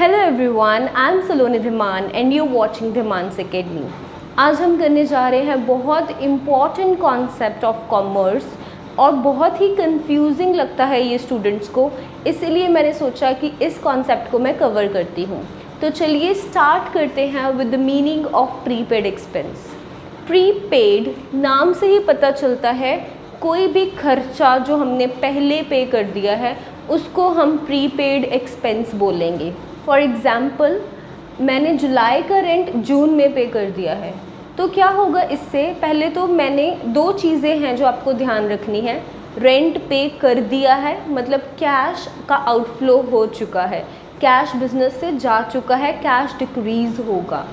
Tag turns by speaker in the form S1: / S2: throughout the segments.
S1: Hello everyone, I am Saloni Dhiman and you watching Dhiman's academy. आज हम करने जा रहे हैं बहुत इम्पॉर्टेंट कॉन्सेप्ट ऑफ कॉमर्स और बहुत ही कंफ्यूजिंग लगता है ये स्टूडेंट्स को, इसीलिए मैंने सोचा कि इस कॉन्सेप्ट को मैं कवर करती हूँ। तो चलिए स्टार्ट करते हैं with the meaning of prepaid expense. Prepaid नाम से ही पता चलता है कोई भी खर्चा जो हमने पहले पे कर दिया है उसको हम प्रीपेड एक्सपेंस बोलेंगे। फॉर एग्ज़ाम्पल, मैंने जुलाई का रेंट जून में पे कर दिया है, तो क्या होगा इससे? पहले तो मैंने दो चीज़ें हैं जो आपको ध्यान रखनी है। रेंट पे कर दिया है मतलब कैश का आउटफ्लो हो चुका है, कैश बिजनेस से जा चुका है, कैश डिक्रीज़ होगा।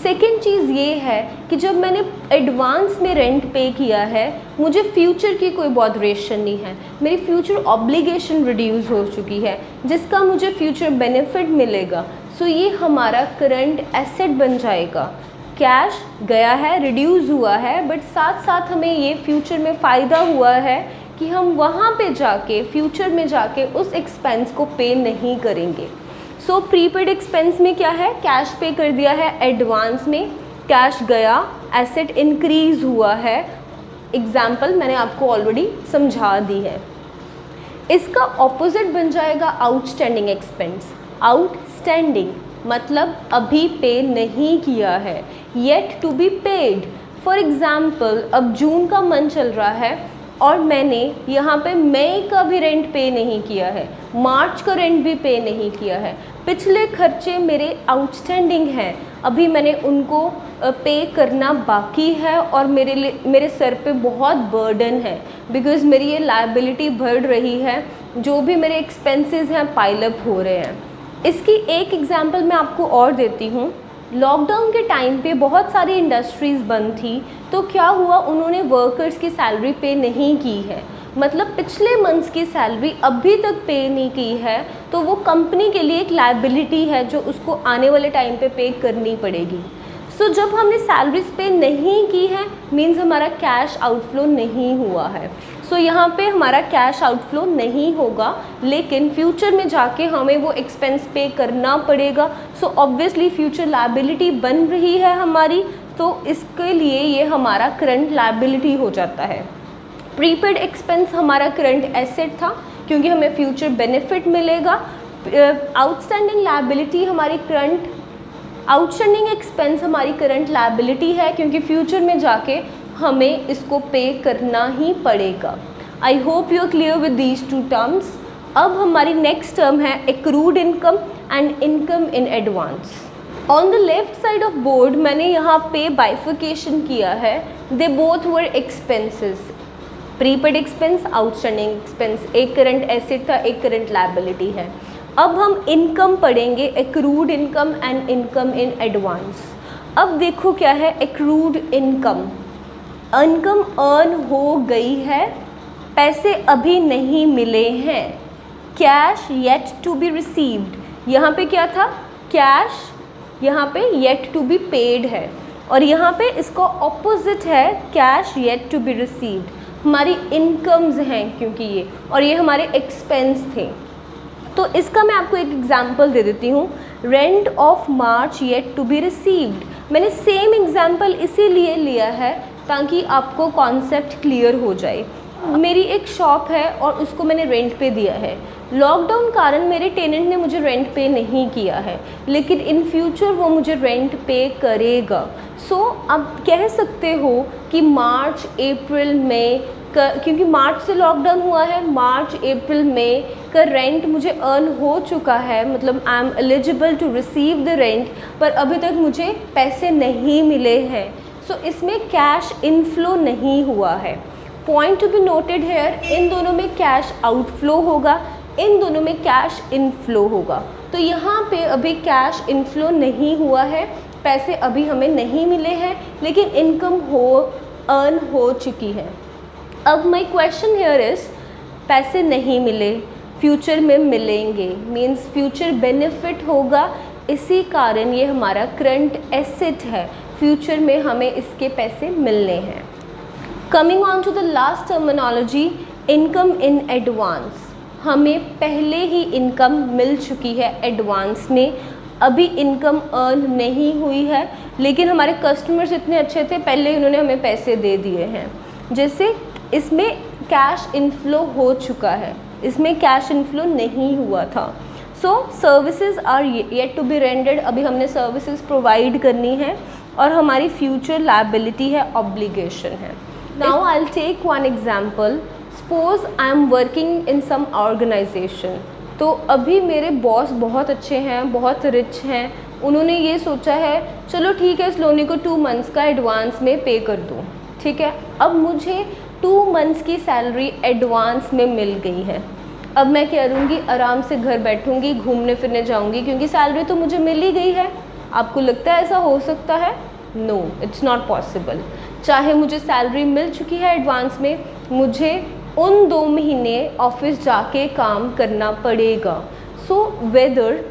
S1: सेकेंड चीज़ ये है कि जब मैंने एडवांस में रेंट पे किया है मुझे फ्यूचर की कोई बॉदरेशन नहीं है, मेरी फ्यूचर ऑब्लिगेशन रिड्यूस हो चुकी है जिसका मुझे फ्यूचर बेनिफिट मिलेगा। सो ये हमारा करंट एसेट बन जाएगा। कैश गया है, रिड्यूस हुआ है, बट साथ साथ हमें ये फ्यूचर में फ़ायदा हुआ है कि हम वहाँ पे जाके फ्यूचर में जाके उस एक्सपेंस को पे नहीं करेंगे। सो प्रीपेड एक्सपेंस में क्या है? कैश पे कर दिया है एडवांस में, कैश गया, एसेट इंक्रीज़ हुआ है। एग्जाम्पल मैंने आपको ऑलरेडी समझा दी है। इसका ऑपोजिट बन जाएगा आउटस्टैंडिंग एक्सपेंस। आउटस्टैंडिंग मतलब अभी पे नहीं किया है, yet to be paid. For example, अब जून का मंथ चल रहा है और मैंने यहाँ पे मई का भी रेंट पे नहीं किया है, मार्च का रेंट भी पे नहीं किया है। पिछले खर्चे मेरे आउटस्टैंडिंग हैं, अभी मैंने उनको पे करना बाकी है और मेरे सर पे बहुत बर्डन है बिकॉज़ मेरी ये लायबिलिटी बढ़ रही है, जो भी मेरे एक्सपेंसेस हैं पाइलअप हो रहे हैं। इसकी एक एग्जांपल मैं आपको और देती हूँ। लॉकडाउन के टाइम पे बहुत सारी इंडस्ट्रीज़ बंद थी, तो क्या हुआ, उन्होंने वर्कर्स की सैलरी पे नहीं की है, मतलब पिछले मंथ्स की सैलरी अभी तक पे नहीं की है, तो वो कंपनी के लिए एक लायबिलिटी है जो उसको आने वाले टाइम पे करनी पड़ेगी। सो जब हमने सैलरीज पे नहीं की है मीन्स हमारा कैश आउटफ्लो नहीं हुआ है। सो यहाँ पे हमारा कैश आउटफ्लो नहीं होगा, लेकिन फ्यूचर में जाके हमें वो एक्सपेंस पे करना पड़ेगा। सो ऑब्वियसली फ्यूचर लायबिलिटी बन रही है हमारी, तो इसके लिए ये हमारा करंट लायबिलिटी हो जाता है। प्रीपेड एक्सपेंस हमारा करंट एसेट था क्योंकि हमें फ्यूचर बेनिफिट मिलेगा। आउटस्टैंडिंग लायबिलिटी हमारी करंट आउटस्टैंडिंग एक्सपेंस हमारी करंट लायबिलिटी है क्योंकि फ्यूचर में जाके हमें इसको पे करना ही पड़ेगा। I hope you are clear with these two terms. अब हमारी नेक्स्ट टर्म है accrued income and income in advance. On the left side of board मैंने यहाँ पे बाइफिकेशन किया है। They both were expenses. Prepaid expense, outstanding expense, एक current asset था, एक करंट लायबिलिटी है। अब हम इनकम पढ़ेंगे, accrued income and income in advance. अब देखो क्या है एक्रूड इनकम। इनकम अर्न हो गई है, पैसे अभी नहीं मिले हैं, cash yet to be received. यहाँ पे क्या था? कैश, यहाँ पे येट टू बी पेड है, और यहाँ पे इसका ऑपोजिट है cash yet to be received. हमारी इनकम्स हैं क्योंकि ये, और ये हमारे एक्सपेंस थे। तो इसका मैं आपको एक एग्जांपल दे देती हूँ। Rent of March yet to be received. मैंने सेम एग्जांपल इसीलिए लिया है ताकि आपको कॉन्सेप्ट क्लियर हो जाए। मेरी एक शॉप है और उसको मैंने रेंट पे दिया है। लॉकडाउन कारण मेरे टेनेंट ने मुझे रेंट पे नहीं किया है, लेकिन इन फ्यूचर वो मुझे रेंट पे करेगा। सो आप कह सकते हो कि मार्च अप्रैल मई का, क्योंकि मार्च से लॉकडाउन हुआ है, मार्च अप्रैल मई का रेंट मुझे अर्न हो चुका है, मतलब I am eligible to receive the rent, पर अभी तक मुझे पैसे नहीं मिले हैं। सो इसमें कैश इनफ्लो नहीं हुआ है। Point to be noted here, इन दोनों में कैश आउटफ्लो होगा, इन दोनों में कैश इनफ्लो होगा। तो यहाँ पे अभी कैश इनफ्लो नहीं हुआ है, पैसे अभी हमें नहीं मिले हैं, लेकिन इनकम अर्न हो चुकी है। अब माई क्वेश्चन हेयर इज़, पैसे नहीं मिले, फ्यूचर में मिलेंगे, मीन्स फ्यूचर बेनिफिट होगा, इसी कारण ये हमारा करंट एसेट है, फ्यूचर में हमें इसके पैसे मिलने हैं। Coming on to the last terminology, income in advance. हमें पहले ही इनकम मिल चुकी है एडवांस में, अभी इनकम अर्न नहीं हुई है, लेकिन हमारे कस्टमर्स इतने अच्छे थे, पहले उन्होंने हमें पैसे दे दिए हैं। जैसे इसमें कैश इनफ्लो हो चुका है, इसमें कैश इनफ्लो नहीं हुआ था। So services are yet to be rendered, अभी हमने सर्विसेज प्रोवाइड करनी है और हमारी फ्यूचर लायबिलिटी है, ऑब्लिगेशन है। Now I will take one example. Suppose I am working in some organisation, तो अभी मेरे बॉस बहुत अच्छे हैं, बहुत रिच हैं, उन्होंने ये सोचा है चलो ठीक है सलोनी को 2 मंथ्स का एडवांस में पे कर दूँ, ठीक है। अब मुझे 2 मंथ्स की सैलरी एडवांस में मिल गई है। अब मैं क्या करूँगी, आराम से घर बैठूँगी, घूमने फिरने जाऊँगी, क्योंकि सैलरी तो मुझे मिल ही गई है। आपको लगता है ऐसा हो सकता है? No, it's not possible. चाहे मुझे सैलरी मिल चुकी है एडवांस में, मुझे उन 2 महीने ऑफिस जाके काम करना पड़ेगा। So whether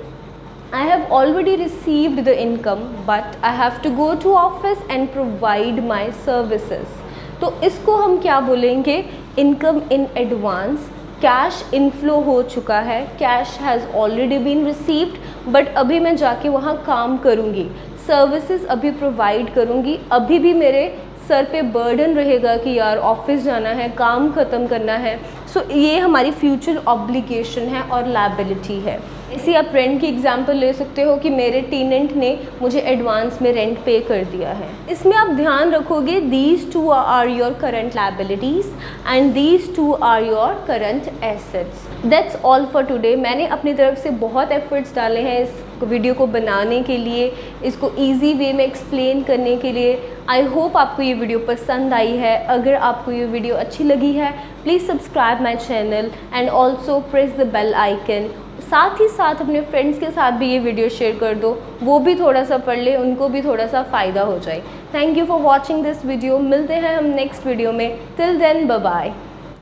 S1: I have already received the income but I have to go to office and provide my services. तो इसको हम क्या बोलेंगे, income in advance. Cash inflow हो चुका है, cash has already been received, but अभी मैं जाके वहाँ काम करूँगी, सर्विसेज अभी प्रोवाइड करूँगी। अभी भी मेरे सर पे बर्डन रहेगा कि यार ऑफिस जाना है, काम ख़त्म करना है। सो ये हमारी फ्यूचर ऑब्लिगेशन है और लायबिलिटी है। इसी आप रेंट की एग्जांपल ले सकते हो कि मेरे टेनेंट ने मुझे एडवांस में रेंट पे कर दिया है। इसमें आप ध्यान रखोगे these 2 are your current liabilities and these 2 are your current assets. That's all for today. मैंने अपनी तरफ से बहुत एफर्ट्स डाले हैं इस वीडियो को बनाने के लिए, इसको ईजी वे में एक्सप्लेन करने के लिए। आई होप आपको ये वीडियो पसंद आई है। अगर आपको ये वीडियो अच्छी लगी है, please subscribe my channel and also press the bell icon. साथ ही साथ अपने फ्रेंड्स के साथ भी ये वीडियो शेयर कर दो, वो भी थोड़ा सा पढ़ ले, उनको भी थोड़ा सा फ़ायदा हो जाए। Thank you for watching this video. मिलते हैं हम नेक्स्ट वीडियो में। Till then bye bye.